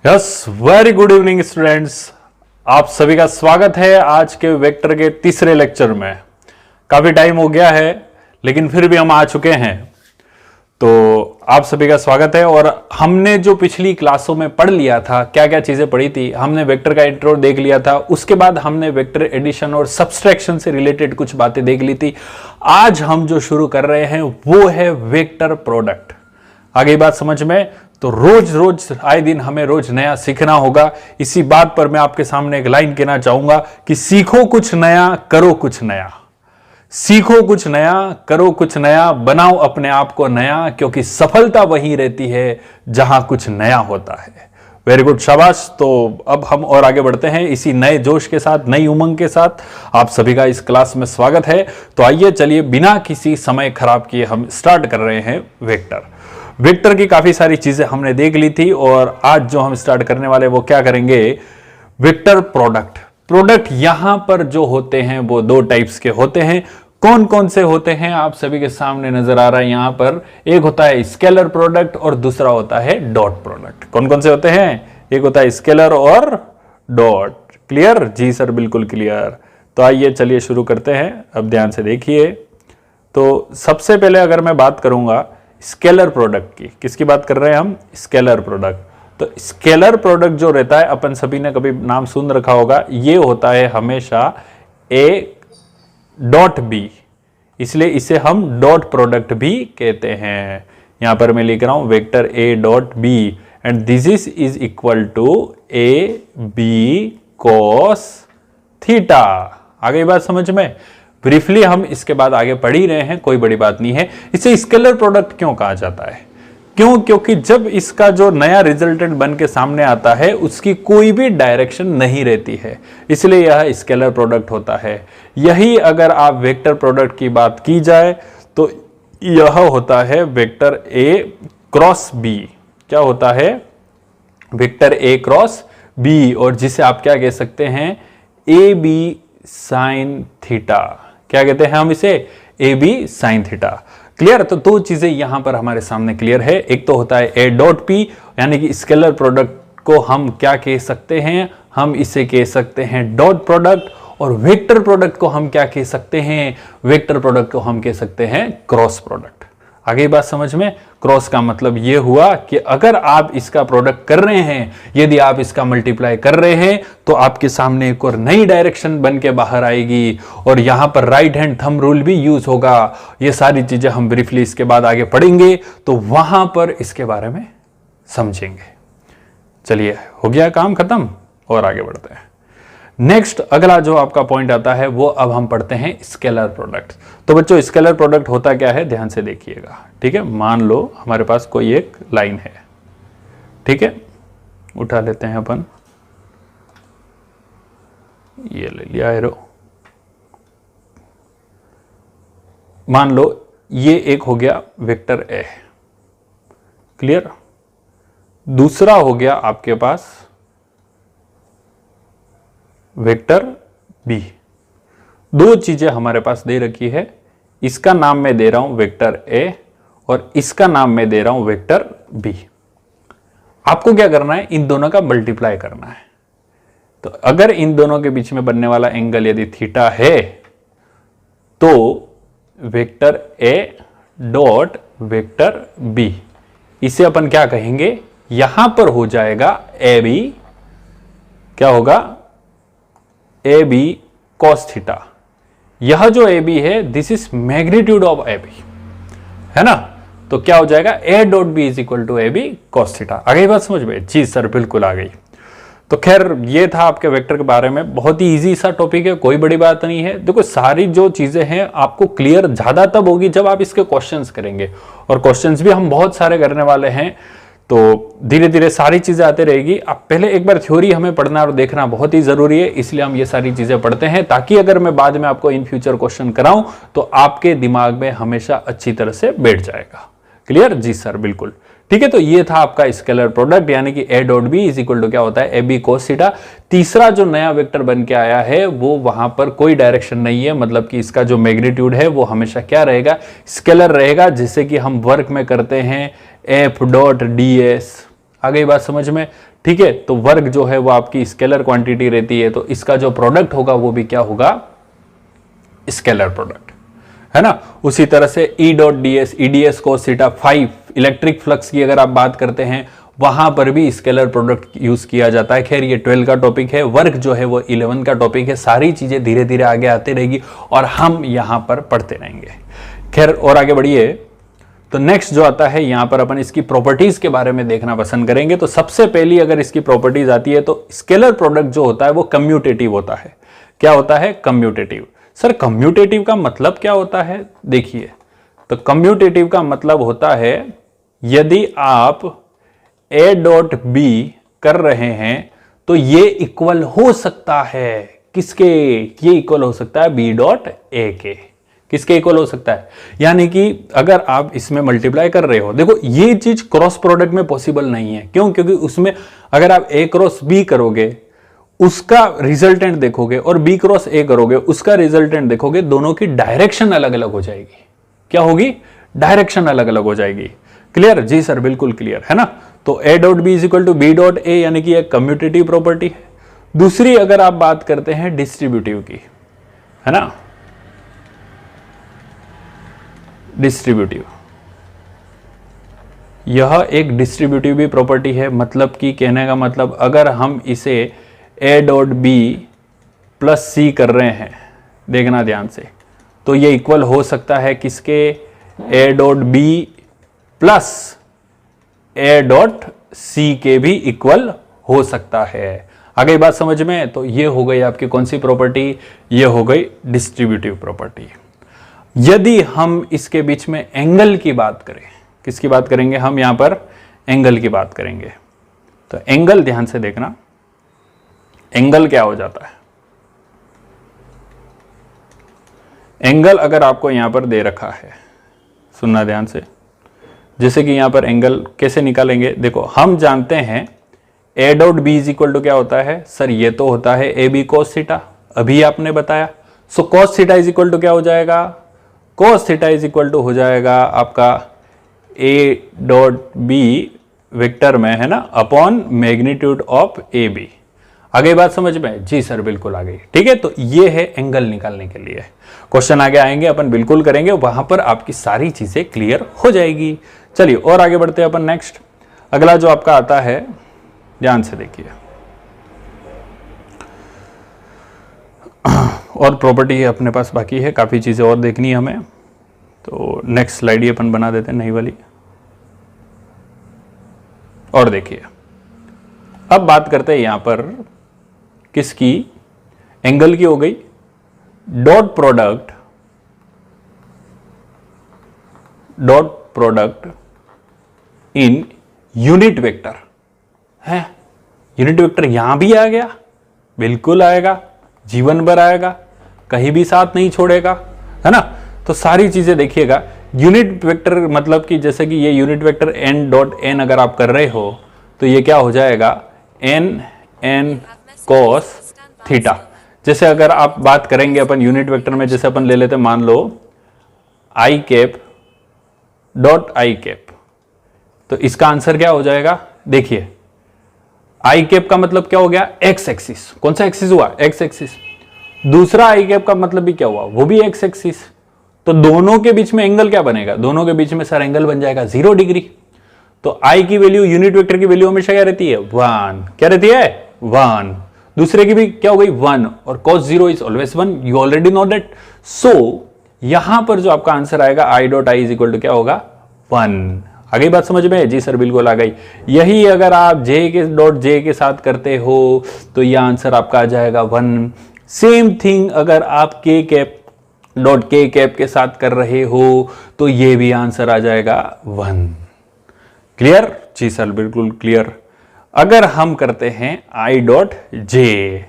Yes, very good evening students. आप सभी का स्वागत है आज के वेक्टर के तीसरे लेक्चर में। काफी टाइम हो गया है लेकिन फिर भी हम आ चुके हैं, तो आप सभी का स्वागत है। और हमने जो पिछली क्लासों में पढ़ लिया था, क्या क्या चीजें पढ़ी थी, हमने वेक्टर का इंट्रो देख लिया था, उसके बाद हमने वेक्टर एडिशन और सब्सट्रैक्शन से रिलेटेड कुछ बातें देख ली थी। आज हम जो शुरू कर रहे हैं वो है वेक्टर प्रोडक्ट। आ गई बात समझ में? तो रोज रोज आए दिन हमें रोज नया सीखना होगा। इसी बात पर मैं आपके सामने एक लाइन कहना चाहूंगा कि सीखो कुछ नया, करो कुछ नया। सीखो कुछ नया, करो कुछ नया, बनाओ अपने आप को नया, क्योंकि सफलता वहीं रहती है जहां कुछ नया होता है। वेरी गुड, शाबाश। तो अब हम और आगे बढ़ते हैं इसी नए जोश के साथ, नई उमंग के साथ। आप सभी का इस क्लास में स्वागत है। तो आइए चलिए बिना किसी समय खराब किए हम स्टार्ट कर रहे हैं वेक्टर। वेक्टर की काफी सारी चीजें हमने देख ली थी और आज जो हम स्टार्ट करने वाले वो क्या करेंगे, वेक्टर प्रोडक्ट। प्रोडक्ट यहां पर जो होते हैं वो दो टाइप्स के होते हैं। कौन कौन से होते हैं आप सभी के सामने नजर आ रहा है यहां पर। एक होता है स्केलर प्रोडक्ट और दूसरा होता है डॉट प्रोडक्ट। कौन कौन से होते हैं? एक होता है स्केलर और डॉट। क्लियर? जी सर, बिल्कुल क्लियर। तो आइए चलिए शुरू करते हैं। अब ध्यान से देखिए। तो सबसे पहले अगर मैं बात करूंगा स्केलर प्रोडक्ट की, किसकी बात कर रहे हैं हम? Scalar product. तो स्केलर प्रोडक्ट जो रहता है, अपन सभी ने कभी नाम सुन रखा होगा, ये होता है हमेशा ए डॉट बी, इसलिए इसे हम डॉट प्रोडक्ट भी कहते हैं। यहां पर मैं लिख रहा हूं vector A dot B and this is equal to A B cos theta. आ गई बात समझ में? ब्रीफली हम इसके बाद आगे पढ़ ही रहे हैं, कोई बड़ी बात नहीं है। इसे स्केलर प्रोडक्ट क्यों कहा जाता है? क्यों? क्योंकि जब इसका जो नया रिजल्टेंट बन के सामने आता है उसकी कोई भी डायरेक्शन नहीं रहती है, इसलिए यह स्केलर प्रोडक्ट होता है। यही अगर आप वेक्टर प्रोडक्ट की बात की जाए तो यह होता है वेक्टर ए क्रॉस बी। क्या होता है? वेक्टर ए क्रॉस बी, और जिसे आप क्या कह सकते हैं? A b sine theta. क्या कहते हैं हम इसे? A b sine theta. Clear? तो दो चीजें यहां पर हमारे सामने क्लियर है। एक तो होता है ए डॉट पी, यानी कि स्केलर प्रोडक्ट को हम क्या कह सकते हैं? हम इसे कह सकते हैं डॉट प्रोडक्ट। और वेक्टर प्रोडक्ट को हम क्या कह सकते हैं? वेक्टर प्रोडक्ट को हम कह सकते हैं क्रॉस प्रोडक्ट। आगे बात समझ में? क्रॉस का मतलब यह हुआ कि अगर आप इसका प्रोडक्ट कर रहे हैं, यदि आप इसका मल्टीप्लाई कर रहे हैं, तो आपके सामने एक और नई डायरेक्शन बन के बाहर आएगी और यहां पर राइट हैंड थंब रूल भी यूज होगा। ये सारी चीजें हम ब्रीफली इसके बाद आगे पढ़ेंगे, तो वहां पर इसके बारे में समझेंगे। चलिए, हो गया काम खत्म और आगे बढ़ते हैं। नेक्स्ट अगला जो आपका पॉइंट आता है वो अब हम पढ़ते हैं स्केलर प्रोडक्ट। तो बच्चों, स्केलर प्रोडक्ट होता क्या है, ध्यान से देखिएगा। ठीक है, मान लो हमारे पास कोई एक लाइन है। ठीक है, उठा लेते हैं अपन, ये ले लिया एरो। मान लो ये एक हो गया वेक्टर ए। क्लियर? दूसरा हो गया आपके पास वेक्टर बी। दो चीजें हमारे पास दे रखी है। इसका नाम मैं दे रहा हूं वेक्टर ए और इसका नाम मैं दे रहा हूं वेक्टर बी। आपको क्या करना है? इन दोनों का मल्टीप्लाई करना है। तो अगर इन दोनों के बीच में बनने वाला एंगल यदि थीटा है तो वेक्टर ए डॉट वेक्टर बी, इसे अपन क्या कहेंगे? यहां पर हो जाएगा ए बी। क्या होगा? A B cos theta. यह जो ए बी है, this is magnitude of A B, है ना? तो क्या हो जाएगा? A dot B is equal to A B cos theta. आ गई बात समझ में? जी सर, बिल्कुल आ गई। तो खैर, ये था आपके वेक्टर के बारे में। बहुत ही इजी सा टॉपिक है, कोई बड़ी बात नहीं है। देखो, सारी जो चीजें हैं आपको क्लियर ज्यादा तब होगी जब आप इसके क्वेश्चंस करेंगे, और क्वेश्चंस भी हम बहुत सारे करने वाले हैं। तो धीरे धीरे सारी चीजें आती रहेगी। अब पहले एक बार थ्योरी हमें पढ़ना और देखना बहुत ही जरूरी है, इसलिए हम ये सारी चीजें पढ़ते हैं ताकि अगर मैं बाद में आपको इन फ्यूचर क्वेश्चन कराऊं तो आपके दिमाग में हमेशा अच्छी तरह से बैठ जाएगा। क्लियर? जी सर, बिल्कुल ठीक है। तो ये था आपका स्केलर प्रोडक्ट, यानी कि a dot B is equal to क्या होता है? A b cos theta. तीसरा जो नया वेक्टर बन के आया है वो वहां पर कोई डायरेक्शन नहीं है, मतलब कि इसका जो मैग्नीट्यूड है वो हमेशा क्या रहेगा? स्केलर रहेगा, जिसे कि हम वर्क में करते हैं एफ डॉट डी एस। आ गई बात समझ में? ठीक है, तो वर्क जो है वो आपकी स्केलर क्वांटिटी रहती है, तो इसका जो प्रोडक्ट होगा वो भी क्या होगा? स्केलर प्रोडक्ट, है ना। उसी तरह से E dot D S, E D S cos theta 5 electric flux की अगर आप बात करते हैं, वहां पर भी स्केलर प्रोडक्ट यूज किया जाता है। खैर ये 12 का टॉपिक है, वर्क जो है वो 11 का टॉपिक है। सारी चीजें धीरे धीरे आगे आती रहेगी और हम यहां पर पढ़ते रहेंगे। खैर और आगे बढ़िए, तो नेक्स्ट जो आता है यहां पर अपन इसकी प्रॉपर्टीज के बारे में देखना पसंद करेंगे। तो सबसे पहली अगर इसकी प्रॉपर्टीज आती है तो स्केलर प्रोडक्ट जो होता है वो कम्यूटेटिव होता है। क्या होता है? कम्यूटेटिव। सर कम्यूटेटिव का मतलब क्या होता है? देखिए, तो कम्यूटेटिव का मतलब होता है यदि आप ए डॉट बी कर रहे हैं तो ये इक्वल हो सकता है किसके? ये इक्वल हो सकता है बी डॉट ए के। किसके इक्वल हो सकता है? यानी कि अगर आप इसमें मल्टीप्लाई कर रहे हो, देखो ये चीज क्रॉस प्रोडक्ट में पॉसिबल नहीं है। क्यों? क्योंकि उसमें अगर आप ए क्रॉस बी करोगे उसका रिजल्टेंट देखोगे और बी क्रॉस ए करोगे उसका रिजल्टेंट देखोगे, दोनों की डायरेक्शन अलग अलग हो जाएगी। क्या होगी? डायरेक्शन अलग अलग हो जाएगी। क्लियर? जी सर बिल्कुल क्लियर, है ना। तो a dot B is equal to b dot a, यानी कि एक कम्यूटेटिव प्रॉपर्टी है। दूसरी अगर आप बात करते हैं डिस्ट्रीब्यूटिव की, है ना, डिस्ट्रीब्यूटिव, यह एक डिस्ट्रीब्यूटिव भी प्रॉपर्टी है। मतलब कि कहने का मतलब अगर हम इसे ए डॉट बी प्लस सी कर रहे हैं, देखना ध्यान से, तो ये इक्वल हो सकता है किसके? A dot b plus a dot c के भी इक्वल हो सकता है। आ गई बात समझ में? तो ये हो गई आपकी कौन सी प्रॉपर्टी? ये हो गई डिस्ट्रीब्यूटिव प्रॉपर्टी। यदि हम इसके बीच में एंगल की बात करें, किसकी बात करेंगे हम? यहां पर एंगल की बात करेंगे। तो एंगल ध्यान से देखना, एंगल क्या हो जाता है? एंगल अगर आपको यहां पर दे रखा है, सुनना ध्यान से, जैसे कि यहां पर एंगल कैसे निकालेंगे? देखो हम जानते हैं a dot B is equal to क्या होता है? सर ये तो होता है ए बी कोस थीटा, अभी आपने बताया। So cos theta is equal to क्या हो जाएगा? Cos theta is equal to हो जाएगा आपका ए डॉट बी वेक्टर में, है ना, upon magnitude of A B. आ गई बात समझ में? जी सर बिल्कुल आ गई। ठीक है, तो ये है एंगल निकालने के लिए। क्वेश्चन आगे आएंगे, अपन बिल्कुल करेंगे, वहां पर आपकी सारी चीजें क्लियर हो जाएगी। चलिए और आगे बढ़ते हैं अपन। नेक्स्ट अगला जो आपका आता है, ध्यान से देखिए, और प्रॉपर्टी है अपने पास बाकी है, काफी चीजें और देखनी है हमें। तो नेक्स्ट स्लाइड ही अपन बना देते हैं, नई वाली। और देखिए अब बात करते हैं यहां पर किसकी? एंगल की हो गई। Dot product in unit vector है। यूनिट वेक्टर यहां भी आ गया, बिल्कुल आएगा, जीवन भर आएगा, कहीं भी साथ नहीं छोड़ेगा, है ना। तो सारी चीजें देखिएगा। यूनिट वेक्टर मतलब कि जैसे कि ये unit vector n dot n अगर आप कर रहे हो तो ये क्या हो जाएगा? N n cos theta. जैसे अगर आप बात करेंगे अपन यूनिट वेक्टर में, जैसे अपन ले लेते हैं, मान लो आई कैप डॉट आई कैप, तो इसका आंसर क्या हो जाएगा? देखिए आई कैप का मतलब क्या हो गया? X axis. कौन सा एक्सिस हुआ? X axis. दूसरा आई कैप का मतलब भी क्या हुआ? वो भी एक्स एक्सिस। तो दोनों के बीच में एंगल क्या बनेगा? दोनों के बीच में सर एंगल बन जाएगा 0 डिग्री। तो आई की वैल्यू, यूनिट वेक्टर की वैल्यू हमेशा क्या रहती है? 1। क्या रहती है? 1। दूसरे की भी क्या हो गई? 1। और cos 0 is always 1, you already know that. So यहां पर जो आपका आंसर आएगा I dot I is equal to क्या होगा? 1। आ गई बात समझ में? जी सर बिल्कुल आ गई। यही अगर आप जे के डॉट जे के साथ करते हो तो यह आंसर आपका आ जाएगा 1। सेम थिंग अगर आप के कैप डॉट के कैप के साथ कर रहे हो तो ये भी आंसर आ जाएगा 1। क्लियर? जी सर बिल्कुल क्लियर। अगर हम करते हैं आई डॉट जे,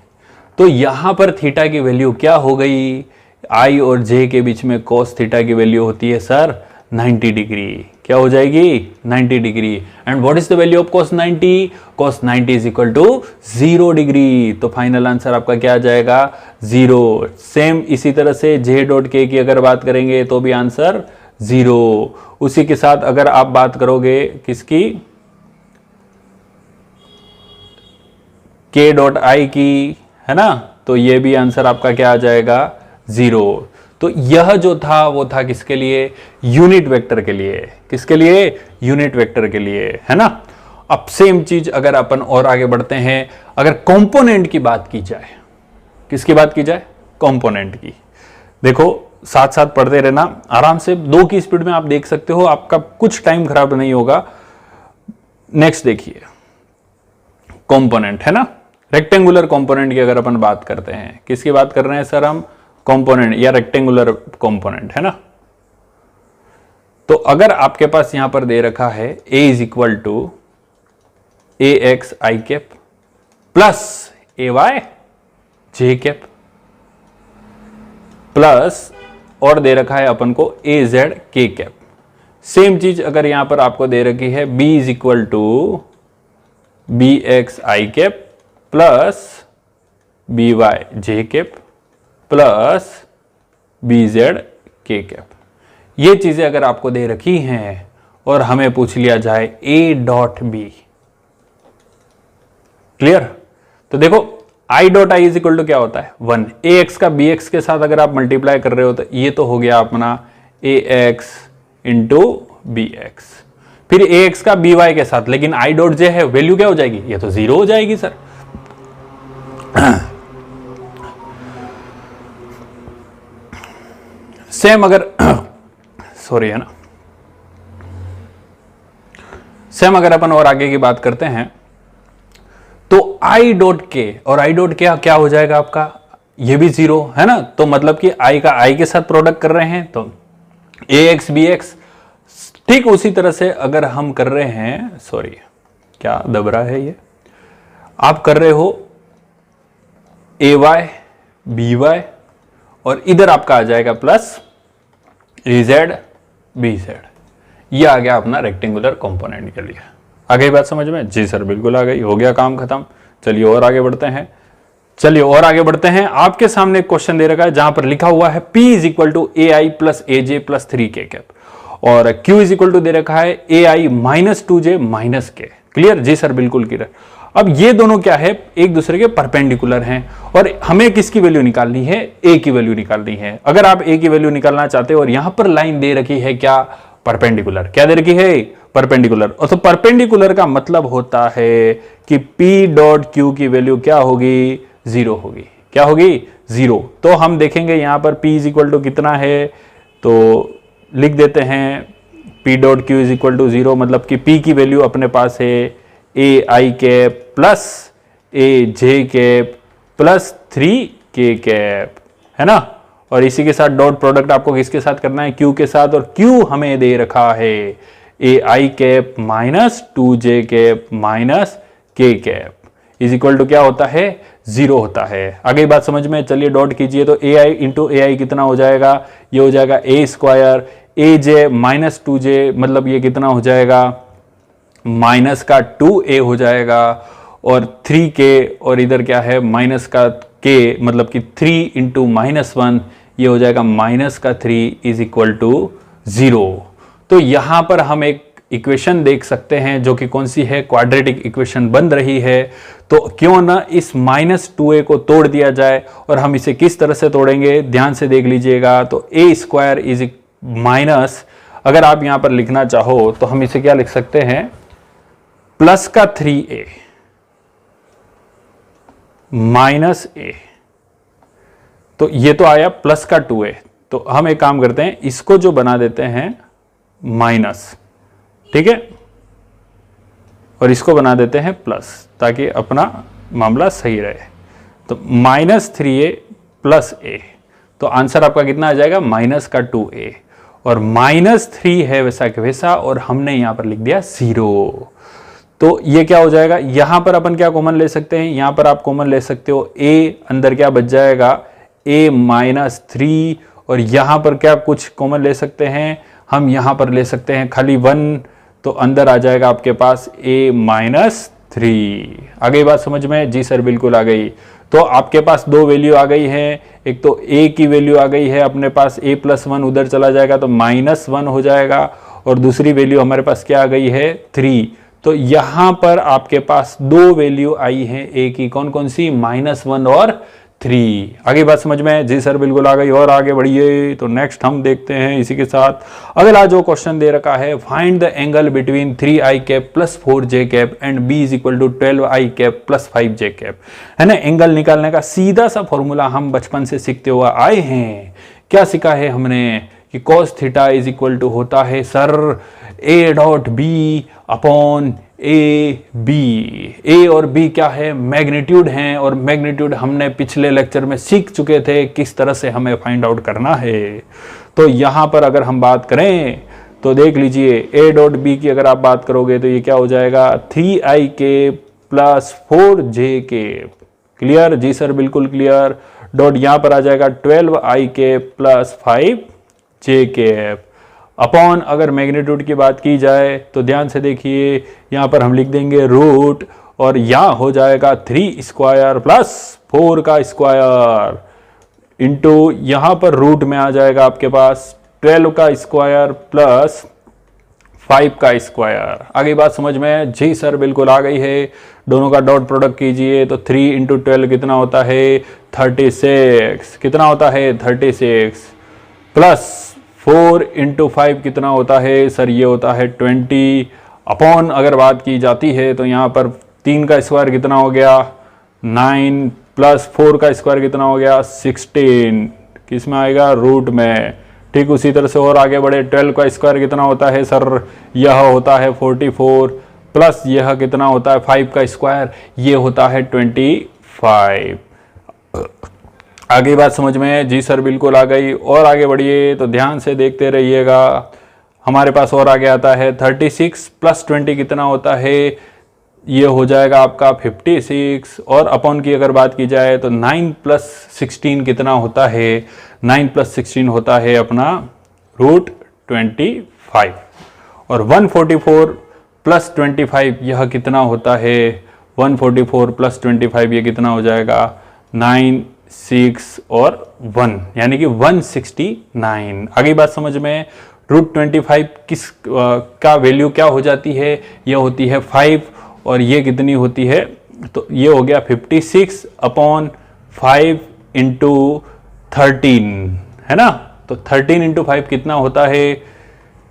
तो यहां पर थीटा की वैल्यू क्या हो गई? आई और जे के बीच में कॉस थीटा की वैल्यू होती है सर 90 डिग्री। क्या हो जाएगी? 90 degree. And what is the value of cos 90? cos 90 is equal to 0 degree. तो फाइनल आंसर आपका क्या आ जाएगा? 0। सेम इसी तरह से जे डॉट के की अगर बात करेंगे तो भी आंसर 0। उसी के साथ अगर आप बात करोगे किसकी? k डॉट आई की, है ना, तो ये भी आंसर आपका क्या आ जाएगा 0। तो यह जो था वो था किसके लिए, यूनिट वेक्टर के लिए। किसके लिए, यूनिट वेक्टर के लिए, है ना। अब सेम चीज अगर अपन और आगे बढ़ते हैं, अगर कंपोनेंट की बात की जाए, किसकी बात की जाए, कंपोनेंट की। देखो साथ साथ पढ़ते रहना आराम से, 2 की स्पीड में आप देख सकते हो, आपका कुछ टाइम खराब नहीं होगा। नेक्स्ट देखिए, कंपोनेंट, है ना, रेक्टेंगुलर कंपोनेंट की अगर अपन बात करते हैं, किसकी बात कर रहे हैं सर हम, कंपोनेंट या रेक्टेंगुलर कंपोनेंट, है ना। तो अगर आपके पास यहां पर दे रखा है a is equal to a x i cap plus a y j cap plus और दे रखा है अपन को a z k cap. Same चीज अगर यहां पर आपको दे रखी है b is equal to b x i cap plus b y j cap plus b z k cap, ये चीजें अगर आपको दे रखी हैं और हमें पूछ लिया जाए a डॉट बी, क्लियर। तो देखो i dot I is equal to क्या होता है 1, ए एक्स का बी एक्स के साथ अगर आप मल्टीप्लाई कर रहे हो तो ये तो हो गया अपना ए एक्स इंटू बी एक्स, फिर ए एक्स का बी वाई के साथ, लेकिन i डॉट जे है, वैल्यू क्या हो जाएगी, ये तो 0 हो जाएगी सर। सेम अगर सॉरी, है ना, सेम अगर अपन और आगे की बात करते हैं तो i डॉट के और i डॉट क्या क्या हो जाएगा आपका, ये भी 0, है ना। तो मतलब कि i का i के साथ प्रोडक्ट कर रहे हैं तो ax bx, ठीक उसी तरह से अगर हम कर रहे हैं, सॉरी क्या दब रहा है ये, आप कर रहे हो ay by और इधर आपका आ जाएगा प्लस az bz, ये आ गया अपना रेक्टेंगुलर कंपोनेंट के लिए। आ गई बात समझ में, जी सर बिल्कुल आ गई, हो गया काम खत्म। चलिए और आगे बढ़ते हैं, चलिए और आगे बढ़ते हैं। आपके सामने एक क्वेश्चन दे रखा है जहां पर लिखा हुआ है p is equal to A I plus A J plus 3 K cap और q इज इक्वल टू दे रखा है A I minus 2j minus K. Clear, जी सर बिल्कुल क्लियर। अब ये दोनों क्या है, एक दूसरे के परपेंडिकुलर हैं और हमें किसकी वैल्यू निकालनी है, a की वैल्यू निकालनी है। अगर आप a की वैल्यू निकालना चाहते हो और यहां पर लाइन दे रखी है क्या, परपेंडिकुलर, क्या दे रखी है, परपेंडिकुलर। और तो परपेंडिकुलर का मतलब होता है कि p डॉट क्यू की वैल्यू क्या होगी, 0 होगी। क्या होगी, 0। तो हम देखेंगे यहां पर p इज इक्वल टू कितना है, तो लिख देते हैं p dot Q is equal to 0, मतलब कि p की वैल्यू अपने पास है A I cap plus A J cap plus 3 K cap, है ना। और इसी के साथ डॉट प्रोडक्ट आपको किसके साथ करना है, q के साथ, और q हमें दे रखा है A I cap minus 2j cap minus K cap is equal to क्या होता है, 0 होता है। आगे बात समझ में, चलिए डॉट कीजिए तो ए आई इंटू ए आई कितना हो जाएगा, ये हो जाएगा ए स्क्वायर, ए जे माइनस 2j मतलब ये कितना हो जाएगा, माइनस का 2a हो जाएगा और 3k और इधर क्या है माइनस का k, मतलब कि 3 इंटू माइनस 1, ये हो जाएगा माइनस का 3 इज इक्वल टू 0। तो यहां पर हम एक इक्वेशन देख सकते हैं जो कि कौन सी है, क्वाड्रेटिक इक्वेशन बन रही है। तो क्यों ना इस माइनस 2a को तोड़ दिया जाए, और हम इसे किस तरह से तोड़ेंगे ध्यान से देख लीजिएगा। तो a स्क्वायर इज माइनस, अगर आप यहां पर लिखना चाहो तो हम इसे क्या लिख सकते हैं, प्लस का 3a माइनस a, तो ये तो आया प्लस का 2a। तो हम एक काम करते हैं, इसको जो बना देते हैं माइनस, ठीक है, और इसको बना देते हैं प्लस, ताकि अपना मामला सही रहे। तो माइनस 3a प्लस a, तो आंसर आपका कितना आ जाएगा, माइनस का 2a, और माइनस 3 है वैसा के वैसा, और हमने यहां पर लिख दिया 0। तो ये क्या हो जाएगा, यहां पर अपन क्या कॉमन ले सकते हैं, यहां पर आप कॉमन ले सकते हो a, अंदर क्या बच जाएगा a माइनस 3, और यहां पर क्या कुछ कॉमन ले सकते हैं, हम यहां पर ले सकते हैं खाली 1, तो अंदर आ जाएगा आपके पास a माइनस 3। आ गई बात समझ में, जी सर बिल्कुल आ गई। तो आपके पास 2 वैल्यू आ गई है, एक तो a की वैल्यू आ गई है अपने पास, a प्लस 1 उधर चला जाएगा तो माइनस 1 हो जाएगा, और दूसरी वैल्यू हमारे पास क्या आ गई है 3, तो यहां पर आपके पास दो वैल्यू आई है ए की, कौन कौन सी, -1 और 3। आगे बात समझ में? जी सर बिल्कुल आ गई। और आगे बढ़िए, तो नेक्स्ट हम देखते हैं इसी के साथ अगला जो क्वेश्चन दे रखा है, find the angle between 3i cap plus 4j cap and b is equal to 12i cap plus 5j cap. है ना, एंगल निकालने का सीधा सा फॉर्मूला हम बचपन से सीखते हुए आए हैं। क्या सीखा है हमने कि cos theta is equal to होता है sir a dot B upon A B. A और बी क्या है, मैग्नीट्यूड हैं, और मैग्नीट्यूड हमने पिछले लेक्चर में सीख चुके थे किस तरह से हमें फाइंड आउट करना है। तो यहां पर अगर हम बात करें तो देख लीजिए, ए डॉट बी की अगर आप बात करोगे तो ये क्या हो जाएगा, 3i के प्लस 4j के। क्लियर? जी सर बिल्कुल क्लियर। डॉट यहां पर आ जाएगा 12i के प्लस 5j के अपॉन, अगर मैग्नीट्यूड की बात की जाए तो ध्यान से देखिए, यहां पर हम लिख देंगे रूट, और यहां हो जाएगा 3 स्क्वायर प्लस 4 का स्क्वायर इंटू, यहां पर रूट में आ जाएगा आपके पास 12 का स्क्वायर प्लस 5 का स्क्वायर। आगे बात समझ में? जी सर बिल्कुल आ गई है। दोनों का डॉट प्रोडक्ट कीजिए तो 3 इंटू 12 कितना होता है, 36। कितना होता है, 36 प्लस 4 इंटू 5 कितना होता है सर, ये होता है 20 अपॉन, अगर बात की जाती है तो यहाँ पर 3 का स्क्वायर कितना हो गया, 9 प्लस 4 का स्क्वायर कितना हो गया, 16। किस में आएगा, रूट में। ठीक उसी तरह से और आगे बढ़े, 12 का स्क्वायर कितना होता है सर, यह होता है 44 प्लस यह कितना होता है 5 का स्क्वायर, ये होता है 25। आगे बात समझ में? जी सर बिल्कुल आ गई। और आगे बढ़िए तो ध्यान से देखते रहिएगा, हमारे पास और आगे आता है 36 प्लस 20 कितना होता है, ये हो जाएगा आपका 56। और अपॉन की अगर बात की जाए तो 9 प्लस 16 कितना होता है, 9 प्लस 16 होता है अपना रूट 25। और 144 प्लस 25 यह कितना होता है, 144 प्लस 25 ये कितना हो जाएगा, 9, 6 और 1 यानी कि 169। आगे बात समझ में? रूट 25 किस का वैल्यू क्या हो जाती है, यह होती है 5, और ये कितनी होती है, तो ये हो गया 56 अपॉन 5 इंटू 13, है ना। तो 13 इंटू 5 कितना होता है,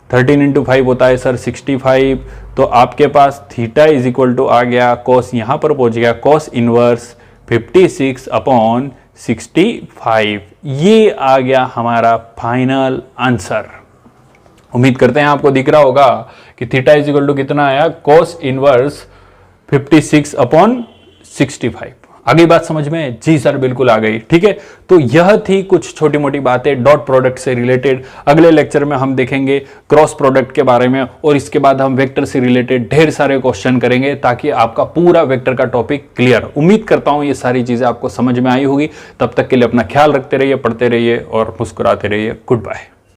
13 इंटू 5 होता है सर 65। तो आपके पास थीटा इज इक्वल टू आ गया, कॉस यहां पर पहुंच गया, कॉस इनवर्स 56 अपॉन 65। ये आ गया हमारा फाइनल आंसर। उम्मीद करते हैं आपको दिख रहा होगा कि थीटा इज इक्वल टू कितना आया, कॉस इनवर्स 56 अपॉन 65। आगे बात समझ में? जी सर बिल्कुल आ गई। ठीक है, तो यह थी कुछ छोटी मोटी बातें डॉट प्रोडक्ट से रिलेटेड। अगले लेक्चर में हम देखेंगे क्रॉस प्रोडक्ट के बारे में, और इसके बाद हम वेक्टर से रिलेटेड ढेर सारे क्वेश्चन करेंगे ताकि आपका पूरा वेक्टर का टॉपिक क्लियर। उम्मीद करता हूं ये सारी चीजें आपको समझ में आई होगी। तब तक के लिए अपना ख्याल रखते रहिए, पढ़ते रहिए और मुस्कुराते रहिए। Good bye.